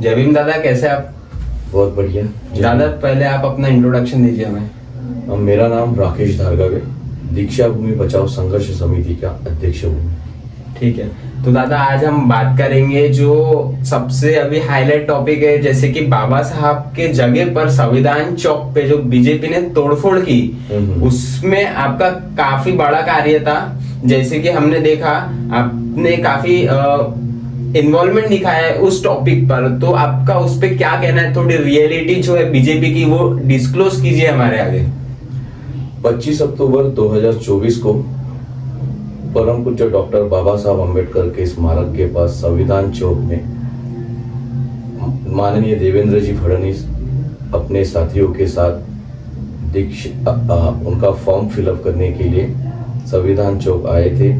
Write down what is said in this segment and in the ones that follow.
जय भीम दादा, कैसे आप? बहुत बढ़िया दादा, पहले आप अपना इंट्रोडक्शन दीजिए हमें। मेरा नाम राकेश धारगावे, दीक्षा भूमि बचाओ संघर्ष समिति का अध्यक्ष हूँ। ठीक है, तो दादा आज हम बात करेंगे जो सबसे अभी हाईलाइट टॉपिक है, जैसे कि बाबा साहब के जगह पर संविधान चौक पे जो बीजेपी ने तोड़फोड़ की, उसमें आपका काफी बड़ा कार्य था। जैसे कि हमने देखा आपने काफी इन्वॉल्वमेंट दिखाया है उस टॉपिक पर, तो आपका उस पे क्या कहना है? थोड़ी रियलिटी जो है बीजेपी की वो डिस्क्लोज कीजिए हमारे आगे। 25 अक्टूबर 2024 को परम पूज्य डॉक्टर बाबा साहब अम्बेडकर के स्मारक के पास संविधान चौक में माननीय देवेंद्र जी फडणवीस अपने साथियों के साथ उनका फॉर्म फिलअप करने के लिए संविधान चौक आए थे।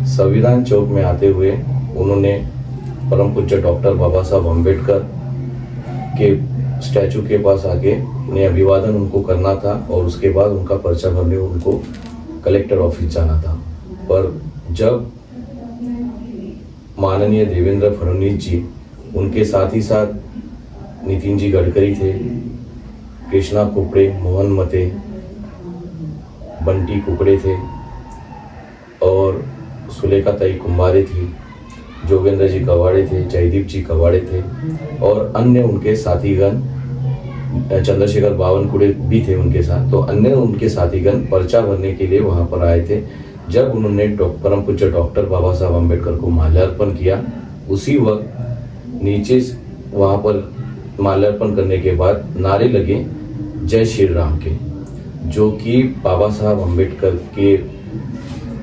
संविधान चौक में आते हुए उन्होंने परम पूज्य डॉक्टर बाबा साहब अम्बेडकर के स्टैचू के पास आके उन्हें अभिवादन उनको करना था और उसके बाद उनका पर्चा भरने उनको कलेक्टर ऑफिस जाना था। पर जब माननीय देवेंद्र फडणवीस जी, उनके साथ ही साथ नितिन जी गडकरी थे, कृष्णा कुकड़े, मोहन मते, बंटी कुकड़े थे और सुलेखा ताई कुंभारे थी, जोगेंद्र जी कवाड़े थे, जयदीप जी कवाड़े थे और अन्य उनके साथीगण, चंद्रशेखर बावनकुड़े भी थे उनके साथ। तो अन्य उनके साथीगण पर्चा भरने के लिए वहां पर आए थे। जब उन्होंने परम पूज्य डॉक्टर बाबा साहब अम्बेडकर को माल्यार्पण किया, उसी वक्त नीचे वहां पर माल्यार्पण करने के बाद नारे लगे जय श्री राम के, जो कि बाबा साहब अम्बेडकर के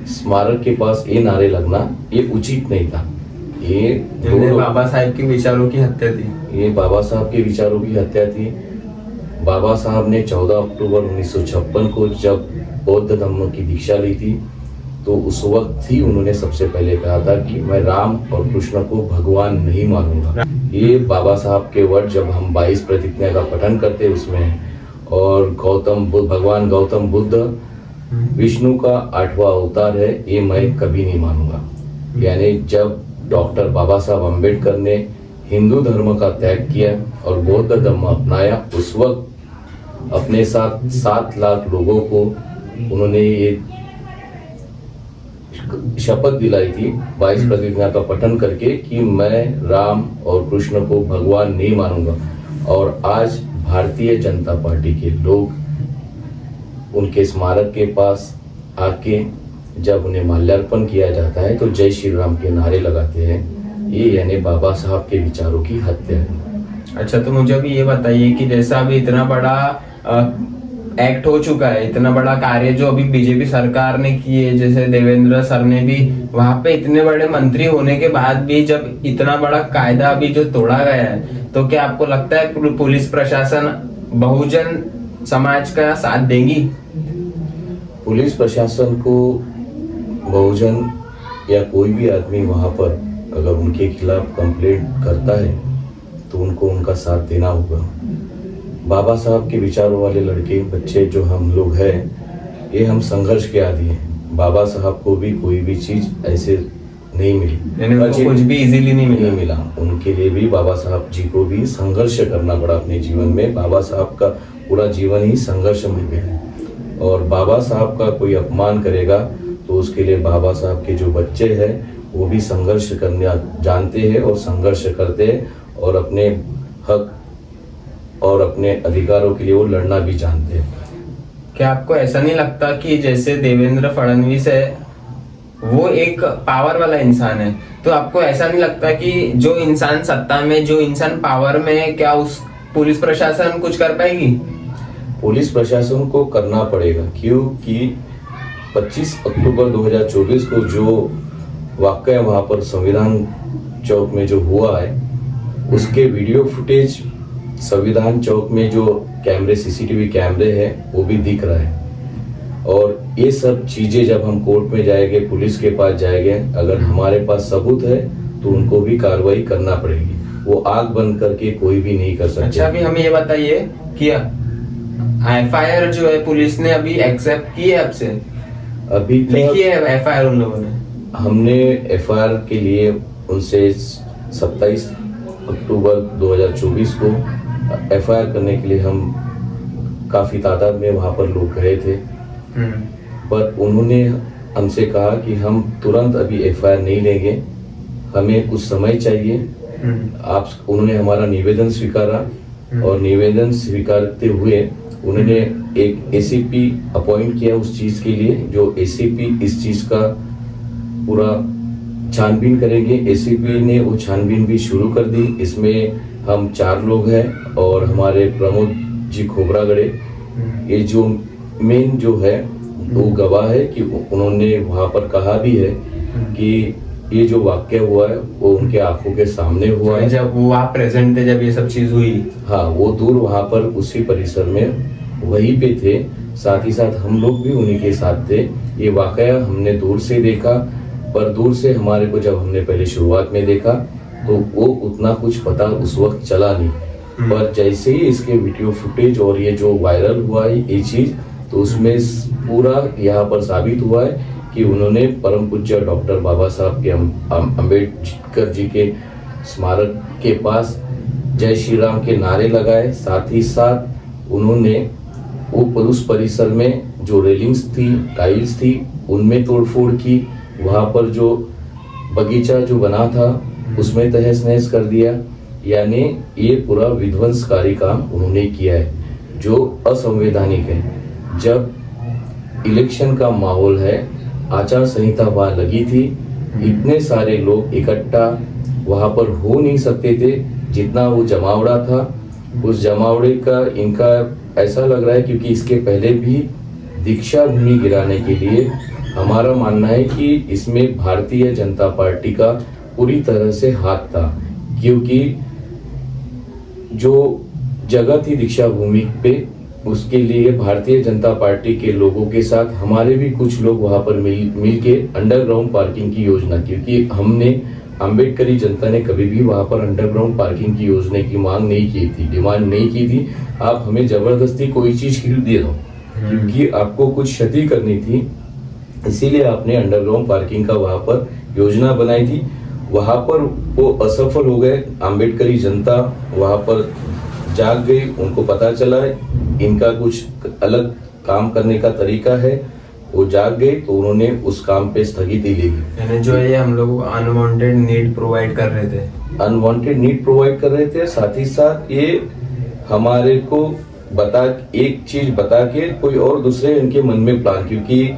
स्मारक के पास ये नारे लगना ये उचित नहीं था। ये बाबा साहब के विचारों की हत्या थी। ये बाबा साहब के विचारों की हत्या थी। बाबा साहब ने 14 अक्टूबर 1956 को जब बौद्ध धर्म की दीक्षा ली थी, तो उस वक्त ही उन्होंने सबसे पहले कहा था कि मैं राम और कृष्ण को भगवान नहीं मानूंगा। ये बाबा साहब के वर्ड जब हम 22 प्रतिज्ञा का पठन करते उसमें, और भगवान गौतम बुद्ध विष्णु का 8वां अवतार है, ये मैं कभी नहीं मानूंगा। यानी जब डॉक्टर बाबा साहब अम्बेडकर ने हिंदू धर्म का त्याग किया और बौद्ध धर्म अपनाया, उस वक्त अपने साथ 7 लाख लोगों को उन्होंने ये शपथ दिलाई थी 22 प्रतिज्ञा का पठन करके कि मैं राम और कृष्ण को भगवान नहीं मानूंगा। और आज भारतीय जनता पार्टी के लोग उनके स्मारक के पास आके जब उन्हें माल्यार्पण किया जाता है तो जय श्री राम के नारे लगाते हैं। ये यानी बाबा साहब के विचारों की हत्या है। अच्छा, तो मुझे अभी ये बताइए कि जैसा अभी इतना बड़ा एक्ट हो चुका है, इतना बड़ा कार्य जो अभी बीजेपी सरकार ने किए, जैसे देवेंद्र सर ने भी वहां पे इतने बड़े मंत्री होने के बाद भी जब इतना बड़ा कायदा अभी जो तोड़ा गया है, तो क्या आपको लगता है पुलिस प्रशासन बहुजन समाज का साथ देगी? पुलिस प्रशासन को बहुजन या कोई भी आदमी वहां पर अगर उनके खिलाफ कंप्लेंट करता है तो उनको उनका साथ देना होगा। बाबा साहब के विचारों वाले लड़के बच्चे जो हम लोग हैं, ये हम संघर्ष के आदी हैं। बाबा साहब को भी कोई भी चीज ऐसे नहीं मिली, कुछ भी इजीली नहीं मिला। उनके लिए भी बाबा साहब जी को भी संघर्ष करना पड़ा अपने जीवन में। बाबा साहब का पूरा जीवन ही संघर्ष में गया है और बाबा साहब का कोई अपमान करेगा तो उसके लिए बाबा साहब के जो बच्चे हैं वो भी संघर्ष करना जानते हैं और संघर्ष करते हैं और अपने हक और अपने अधिकारों के लिए वो लड़ना भी जानते हैं। क्या आपको ऐसा नहीं लगता कि जैसे देवेंद्र फडणवीस है वो एक पावर वाला इंसान है, तो आपको ऐसा नहीं लगता कि जो इंसान सत्ता में, जो इंसान पावर में है, क्या उस पुलिस प्रशासन कुछ कर पाएगी? पुलिस प्रशासन को करना पड़ेगा, क्योंकि 25 अक्टूबर 2024 को जो वाकया वहां पर संविधान चौक में जो हुआ है, उसके वीडियो फुटेज संविधान चौक में जो कैमरे, सीसीटीवी कैमरे हैं, वो भी दिख रहा है। और ये सब चीजें जब हम कोर्ट में जाएंगे, पुलिस के पास जाएंगे, अगर हमारे पास सबूत है तो उनको भी कार्रवाई करना पड़ेगी। वो आग बंद करके कोई भी नहीं कर सकता। अच्छा, अभी हमें ये बताइए कि एफआईआर जो है पुलिस ने अभी एक्सेप्ट की है आपसे? अभी लिखी है एफआईआर उन लोगों ने? हमने एफआईआर के लिए उनसे 27 अक्टूबर 2024 को एफआईआर करने के लिए हम काफ़ी तादाद में वहाँ पर लोग गए थे, पर उन्होंने हमसे कहा कि हम तुरंत अभी एफआईआर नहीं लेंगे, हमें कुछ समय चाहिए। उन्होंने हमारा निवेदन स्वीकारा और निवेदन स्वीकारते हुए उन्होंने एक एसीपी अपॉइंट किया उस चीज़ के लिए, जो एसीपी इस चीज़ का पूरा छानबीन करेंगे। एसीपी ने वो छानबीन भी शुरू कर दी। इसमें हम 4 लोग हैं और हमारे प्रमोद जी खोबरागड़े, ये जो मेन जो है वो गवाह है कि उन्होंने वहाँ पर कहा भी है कि ये जो वाक्य हुआ है वो उनके आंखों के सामने हुआ है। जब वो आप प्रेजेंट थे जब ये सब चीज हुई? हाँ, वो दूर वहाँ पर उसी परिसर में वहीं पे थे, साथ ही साथ हम लोग भी उन्हीं के साथ थे। ये वाकया हमने दूर से देखा, पर दूर से हमारे को जब हमने पहले शुरुआत में देखा तो वो उतना कुछ पता उस वक्त चला नहीं, पर जैसे ही इसके वीडियो फुटेज और ये जो वायरल हुआ है ये चीज, तो उसमें पूरा यहाँ पर साबित हुआ है कि उन्होंने परम पूज्य डॉक्टर बाबा साहब के अम्बेडकर जी के स्मारक के पास जय श्री राम के नारे लगाए। साथ ही साथ उन्होंने वो उस परिसर में जो रेलिंग्स थी, टाइल्स थी, उनमें तोड़फोड़ की। वहाँ पर जो बगीचा जो बना था उसमें तहस नहस कर दिया। यानी ये पूरा विध्वंसकारी काम उन्होंने किया है, जो असंवैधानिक है। जब इलेक्शन का माहौल है, आचार संहिता वहाँ लगी थी, इतने सारे लोग इकट्ठा वहाँ पर हो नहीं सकते थे जितना वो जमावड़ा था। उस जमावड़े का इनका ऐसा लग रहा है, क्योंकि इसके पहले भी दीक्षा भूमि गिराने के लिए हमारा मानना है कि इसमें भारतीय जनता पार्टी का पूरी तरह से हाथ था, क्योंकि जो जगह थी दीक्षा भूमि पे, उसके लिए भारतीय जनता पार्टी के लोगों के साथ हमारे भी कुछ लोग वहां पर मिल के अंडरग्राउंड पार्किंग की योजना, क्योंकि हमने अम्बेडकरी जनता ने कभी भी वहां पर अंडरग्राउंड पार्किंग की योजना की मांग नहीं की थी, डिमांड नहीं की थी। आप हमें जबरदस्ती कोई चीज खरीद दे दो, क्योंकि आपको कुछ क्षति करनी थी, इसीलिए आपने अंडरग्राउंड पार्किंग का वहां पर योजना बनाई थी। वहां पर वो असफल हो गए। अम्बेडकरी जनता वहां पर जाग गई, उनको पता चला इनका कुछ अलग काम करने का तरीका है, वो जाग गए, तो उन्होंने उस काम पे स्थगिति ली। यानी जो ये हम लोग अनवांटेड नीड प्रोवाइड कर रहे थे, अनवांटेड नीड प्रोवाइड कर रहे थे। साथ ही साथ ये हमारे को एक चीज बता के कोई और दूसरे इनके मन में प्लान, क्योंकि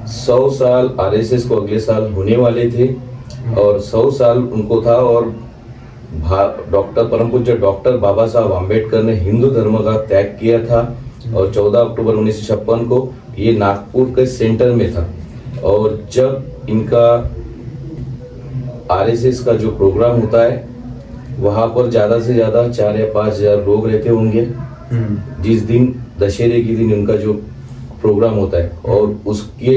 100 साल आरएसएस को अगले साल होने वाले थे और 100 साल उनको था, और परम पूज्य डॉक्टर बाबा साहब अम्बेडकर ने हिंदू धर्म का त्याग किया था, और 14 अक्टूबर 1956 को ये नागपुर के सेंटर में था। और जब इनका आरएसएस का जो प्रोग्राम होता है, वहां पर ज्यादा से ज्यादा 4 या 5 हजार लोग रहते होंगे। जिस दिन दशहरे के दिन उनका जो प्रोग्राम होता है, और उसके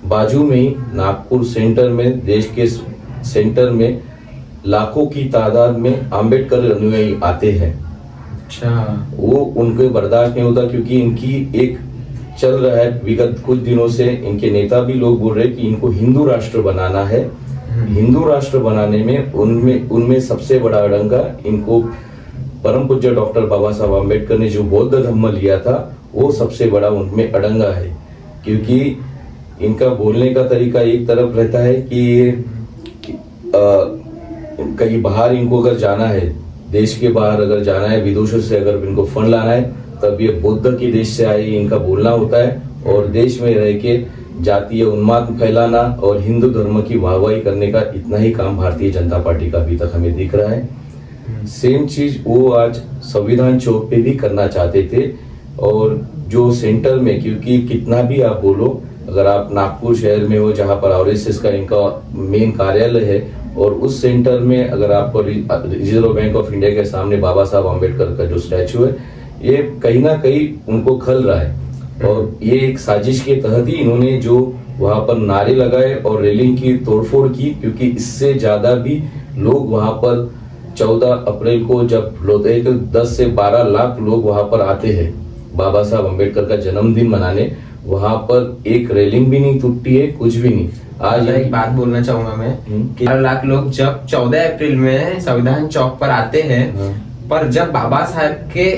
बाजू में ही नागपुर सेंटर में, देश के सेंटर में लाखों की तादाद में अम्बेडकर अनुयायी आते हैं। अच्छा, वो उनको बर्दाश्त नहीं होता, क्योंकि इनकी एक चल रहा है विगत कुछ दिनों से, इनके नेता भी लोग बोल रहे हैं कि इनको हिंदू राष्ट्र बनाना है। हिंदू राष्ट्र बनाने में उनमें सबसे बड़ा अड़ंगा इनको परम पूज्य डॉक्टर बाबा साहब अम्बेडकर ने जो बौद्ध धर्म लिया था, वो सबसे बड़ा उनमें अड़ंगा है। क्योंकि इनका बोलने का तरीका एक तरफ रहता है कि कहीं बाहर इनको अगर जाना है, देश के बाहर अगर जाना है, विदेशों से अगर इनको फंड लाना है, तब ये बुद्ध के देश से आए इनका बोलना होता है, और देश में रह के जातीय उन्माद फैलाना और हिंदू धर्म की वाहवाही करने का इतना ही काम भारतीय जनता पार्टी का अभी तक हमें दिख रहा है। सेम चीज वो आज संविधान चौक पे भी करना चाहते थे, और जो सेंटर में, क्योंकि कितना भी आप बोलो, अगर आप नागपुर शहर में हो जहां पर आरएसएस का इनका मेन कार्यालय है, और उस सेंटर में अगर आपको रिजर्व बैंक ऑफ इंडिया के सामने बाबा साहब अम्बेडकर का जो स्टैचू है, ये कहीं ना कहीं उनको खल रहा है। और ये एक साजिश के तहत ही इन्होंने जो वहां पर नारे लगाए और रेलिंग की तोड़फोड़ की, क्योंकि इससे ज्यादा भी लोग वहां पर 14 अप्रैल को जब होते हैं तो 10 से 12 लाख लोग वहां पर आते हैं बाबा साहब अम्बेडकर का जन्मदिन मनाने। वहां पर एक रेलिंग भी नहीं टूटी है, कुछ भी नहीं। आज एक बात बोलना चाहूंगा मैं कि 4 लाख लोग जब 14 अप्रैल में संविधान चौक पर आते हैं, पर जब बाबा साहब के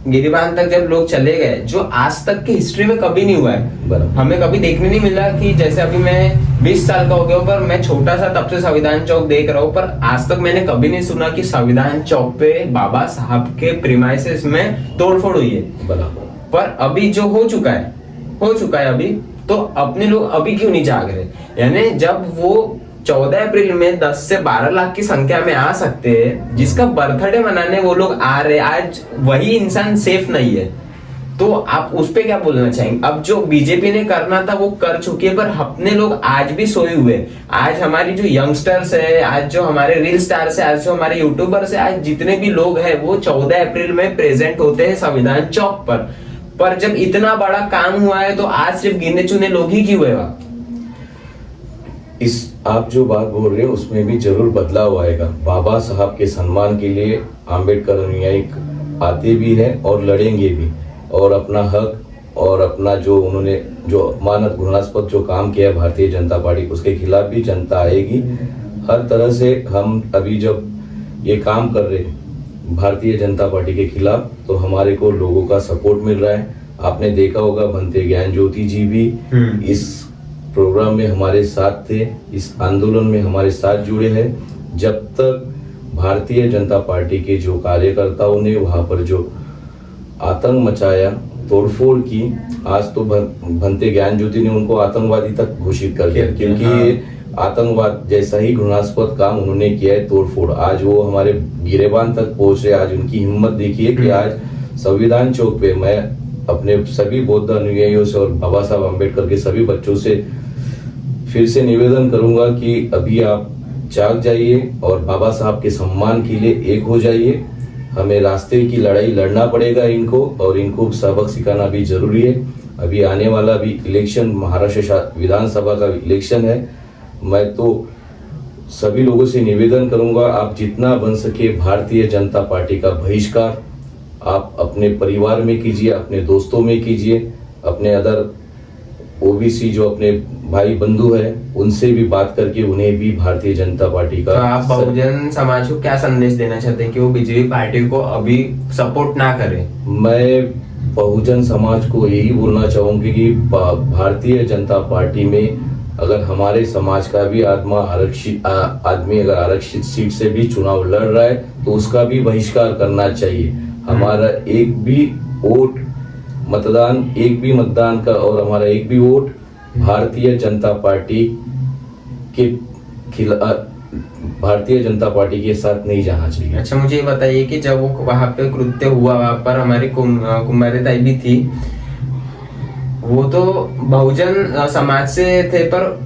गिरिबान तक जब लोग चले गए, जो आज तक की हिस्ट्री में कभी नहीं हुआ है, बराबर। हमें कभी देखने नहीं मिला कि जैसे अभी मैं 20 साल का हो गया, पर मैं छोटा सा तब से संविधान चौक देख रहा हूँ, पर आज तक मैंने कभी नहीं सुना कि संविधान चौक पे बाबा साहब के प्रीमाइसेस में तोड़फोड़ हुई है। बराबर। पर अभी जो हो चुका है अभी, तो अपने लोग अभी क्यों नहीं जाग रहे? यानी जब वो 14 अप्रैल में 10 से 12 लाख की संख्या में आ सकते हैं, जिसका बर्थडे मनाने वो लोग आ रहे, आज वही इंसान सेफ नहीं है, तो आप उस पे क्या बोलना चाहेंगे? अब जो बीजेपी ने करना था वो कर चुकी है, पर अपने लोग आज भी सोए हुए हैं। आज हमारी जो यंगस्टर्स है, आज जो हमारे रील स्टार्स है, आज जो हमारे यूट्यूबर्स है, आज जितने भी लोग हैं वो 14 अप्रैल में प्रेजेंट होते हैं संविधान चौक पर जब इतना बड़ा काम हुआ है तो आज सिर्फ गिने चुने लोग ही क्यों है वहां? इस आप जो बात बोल रहे हो उसमें भी जरूर बदलाव आएगा। बाबा साहब के सम्मान के लिए आम्बेडकर अनुयायी आते भी हैं और लड़ेंगे भी, और अपना हक और अपना जो उन्होंने जो अपमानक घृणास्पद जो काम किया है भारतीय जनता पार्टी, उसके खिलाफ भी जनता आएगी। हर तरह से हम अभी जब ये काम कर रहे हैं भारतीय जनता पार्टी के खिलाफ, तो हमारे को लोगों का सपोर्ट मिल रहा है। आपने देखा होगा भंते ज्ञान ज्योति जी भी इस प्रोग्राम में हमारे साथ थे, इस आंदोलन में हमारे साथ जुड़े हैं। जब तक भारतीय जनता पार्टी के जो कार्यकर्ताओं ने वहां पर जो आतंक मचाया, तोड़फोड़ की, आज तो भंते ज्ञान ज्योति ने उनको आतंकवादी तक घोषित कर दिया, क्योंकि आतंकवाद जैसा ही घृणास्पद काम उन्होंने किया है, तोड़फोड़। आज वो हमारे गिरेबान तक पहुंच रहे। आज उनकी हिम्मत देखिए कि आज संविधान चौक पे मैं अपने सभी बौद्ध अनुयायियों से और बाबा साहब अम्बेडकर के सभी बच्चों से फिर से निवेदन करूंगा कि अभी आप जाग जाइए और बाबा साहब के सम्मान के लिए एक हो जाइए। हमें रास्ते की लड़ाई लड़ना पड़ेगा इनको, और इनको सबक सिखाना भी जरूरी है। अभी आने वाला भी इलेक्शन, महाराष्ट्र विधानसभा का इलेक्शन है। मैं तो सभी लोगों से निवेदन करूंगा, आप जितना बन सके भारतीय जनता पार्टी का बहिष्कार आप अपने परिवार में कीजिए, अपने दोस्तों में कीजिए, अपने अदर ओबीसी जो अपने भाई बंधु है उनसे भी बात करके उन्हें भी भारतीय जनता पार्टी का। तो आप बहुजन समाज को क्या संदेश देना चाहते हैं कि वो बीजेपी पार्टी को अभी सपोर्ट ना करे? मैं बहुजन समाज को यही बोलना चाहूंगी कि भारतीय जनता पार्टी में अगर हमारे समाज का भी आदमी अगर आरक्षित सीट से भी चुनाव लड़ रहा है तो उसका भी बहिष्कार करना चाहिए। हमारा एक भी वोट मतदान, एक भी मतदान का और हमारा एक भी वोट भारतीय जनता पार्टी के भारतीय जनता पार्टी के साथ नहीं जाना चाहिए। अच्छा, मुझे ये बताइए कि जब वो वहां पे कृत्य हुआ, वहां पर हमारी कुमारी ताई भी थी, वो तो बहुजन समाज से थे, पर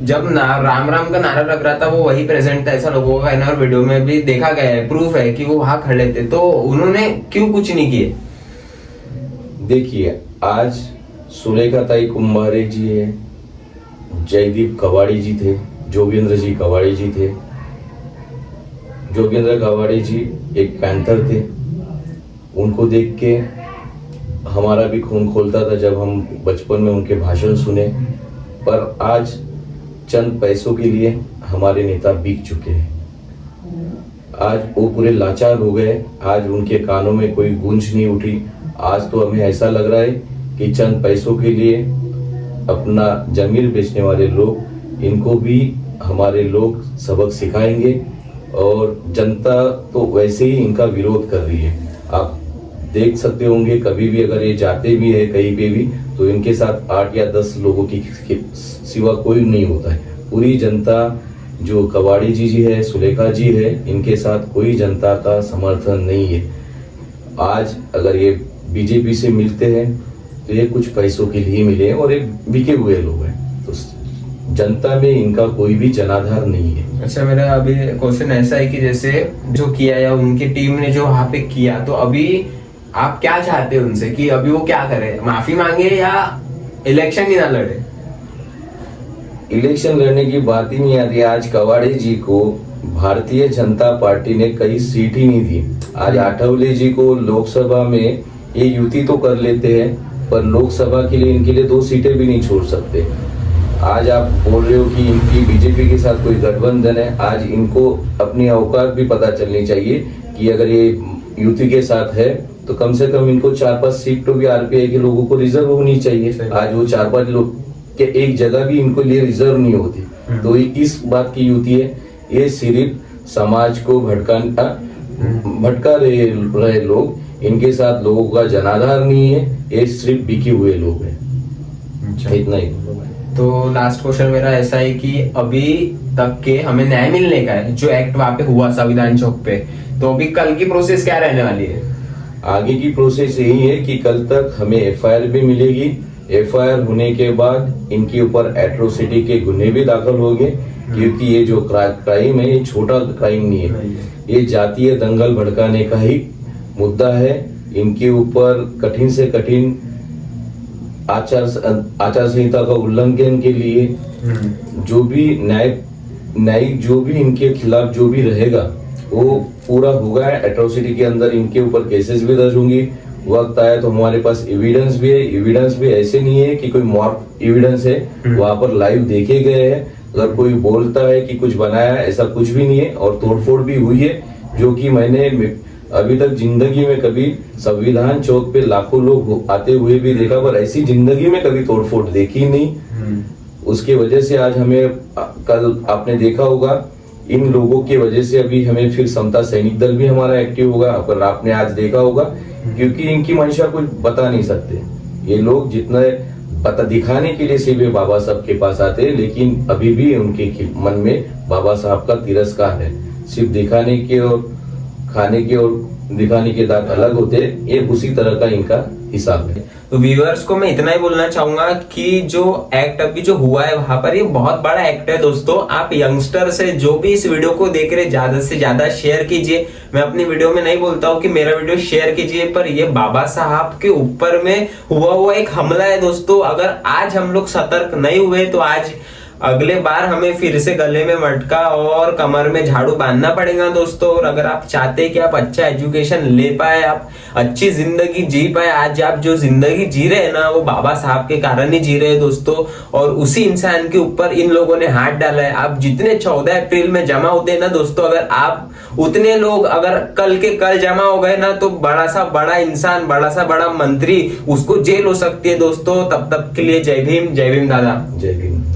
जब राम राम का नारा लग रहा था वो वही प्रेजेंट था, ऐसा लोगों का कहना, और वीडियो में भी देखा गया है, प्रूफ है कि वो वहां खड़े थे, तो उन्होंने क्यों कुछ नहीं किए? देखिए, आज सुलेखा ताई कुंभारे जी है, जयदीप कवाड़ी जी थे, जोगेंद्र जी कवाड़ी जी थे। जोगेंद्र कवाड़ी जी एक पैंथर थे, उनको देख के हमारा भी खून खोलता था जब हम बचपन में उनके भाषण सुने। पर आज चंद पैसों के लिए हमारे नेता बिक चुके हैं। आज वो पूरे लाचार हो गए। आज उनके कानों में कोई गूंज नहीं उठी। आज तो हमें ऐसा लग रहा है कि चंद पैसों के लिए अपना जमीन बेचने वाले लोग, इनको भी हमारे लोग सबक सिखाएंगे, और जनता तो वैसे ही इनका विरोध कर रही है। आप देख सकते होंगे, कभी भी अगर ये जाते भी है कहीं पे भी, तो इनके साथ 8 या 10 लोगों की सिवा कोई नहीं होता है। पूरी जनता जो कवाड़ी जी है, सुलेखा जी है, इनके साथ कोई जनता का समर्थन नहीं है। आज अगर ये बीजेपी से मिलते हैं तो ये कुछ पैसों के लिए मिले और ये बिके हुए लोग हैं, तो जनता में इनका कोई भी जनाधार नहीं है। अच्छा, मेरा अभी क्वेश्चन ऐसा है कि जैसे जो किया या उनकी टीम ने जो वहां पे किया, तो अभी आप क्या चाहते हैं उनसे कि अभी वो क्या करे? माफी मांगे या इलेक्शन ही ना लड़े? इलेक्शन लड़ने की बात ही नहीं आती। आज कवाड़े जी को भारतीय जनता पार्टी ने कई सीट ही नहीं दी। आज आठवले जी को लोकसभा में ये युति तो कर लेते हैं, पर लोकसभा के लिए इनके लिए 2 सीटें भी नहीं छोड़ सकते। आज आप बोल रहे हो कि इनकी बीजेपी के साथ कोई गठबंधन है, आज इनको अपनी औकात भी पता चलनी चाहिए कि अगर ये यूपी के साथ है तो कम से कम इनको 4-5 सीट तो भी आरपीआई के लोगों को रिजर्व होनी चाहिए। आज वो 4-5 लोग के एक जगह भी इनको लिए रिजर्व नहीं होती। तो ये किस बात की युति है? ये सिर्फ समाज को भटका रहे लोग, इनके साथ लोगों का जनाधार नहीं है, ये सिर्फ बिके हुए लोग हैं। इतना ही। तो लास्ट क्वेश्चन मेरा ऐसा है कि अभी तक के हमें न्याय मिलने का है, जो एक्ट वहां पे हुआ संविधान चौक पे, तो अभी कल की प्रोसेस क्या रहने वाली है? आगे की प्रोसेस यही है कि कल तक हमें एफआईआर भी मिलेगी। एफआईआर होने के बाद इनके ऊपर एट्रोसिटी के गुन्हे भी दाखिल होंगे, क्योंकि ये जो क्राइम है ये छोटा क्राइम नहीं है, ये जातीय दंगल भड़काने का ही मुद्दा है। इनके ऊपर कठिन से कठिन आचार संहिता का उल्लंघन के लिए जो भी न्यायिक जो भी इनके खिलाफ जो भी रहेगा वो पूरा होगा। एट्रोसिटी के अंदर इनके ऊपर केसेस भी दर्ज होंगी। वक्त आया तो हमारे पास एविडेंस भी है। एविडेंस भी ऐसे नहीं है कि कोई मॉर्फ एविडेंस है, वहां पर लाइव देखे गए हैं। अगर कोई बोलता है कि कुछ बनाया है, ऐसा कुछ भी नहीं है। और तोड़फोड़ भी हुई है, जो कि मैंने अभी तक जिंदगी में कभी संविधान चौक पे लाखों लोग आते हुए भी देखा, पर ऐसी जिंदगी में कभी तोड़फोड़ देखी नहीं। उसके वजह से आज हमें, कल आपने देखा होगा, इन लोगों की वजह से अभी हमें फिर समता सैनिक दल भी हमारा एक्टिव होगा। पर आपने आज देखा होगा, क्योंकि इनकी मंशा कुछ बता नहीं सकते। ये लोग जितना पता दिखाने के लिए सिर्फ बाबा साहब के पास आते हैं, लेकिन अभी भी उनके मन में बाबा साहब का तिरस्कार है। सिर्फ दिखाने के और खाने के और दिखाने के दांत अलग होते हैं, ये उसी तरह का इनका हिसाब है। तो व्यूअर्स को मैं इतना ही बोलना चाहूंगा कि जो एक्ट अभी जो हुआ है वहां पर, ये बहुत बड़ा एक्ट है दोस्तों। आप यंगस्टर से जो भी इस वीडियो को देख रहे, ज्यादा से ज्यादा शेयर कीजिए। मैं अपनी वीडियो में नहीं बोलता हूँ कि मेरा वीडियो शेयर कीजिए, पर ये बाबा साहब के ऊपर में हुआ एक हमला है दोस्तों। अगर आज हम लोग सतर्क नहीं हुए तो आज अगले बार हमें फिर से गले में मटका और कमर में झाड़ू बांधना पड़ेगा दोस्तों। और अगर आप चाहते हैं कि आप अच्छा एजुकेशन ले पाए, आप अच्छी जिंदगी जी पाए, आज आप जो जिंदगी जी रहे हैं ना, वो बाबा साहब के कारण ही जी रहे हैं दोस्तों। और उसी इंसान के ऊपर इन लोगों ने हाथ डाला है। आप जितने 14 अप्रैल में जमा होते हैं ना दोस्तों, अगर आप उतने लोग अगर कल के कल जमा हो गए ना, तो बड़ा सा बड़ा इंसान, बड़ा सा बड़ा मंत्री, उसको जेल हो सकती है दोस्तों। तब तक के लिए जय भीम दादा। जय भीम।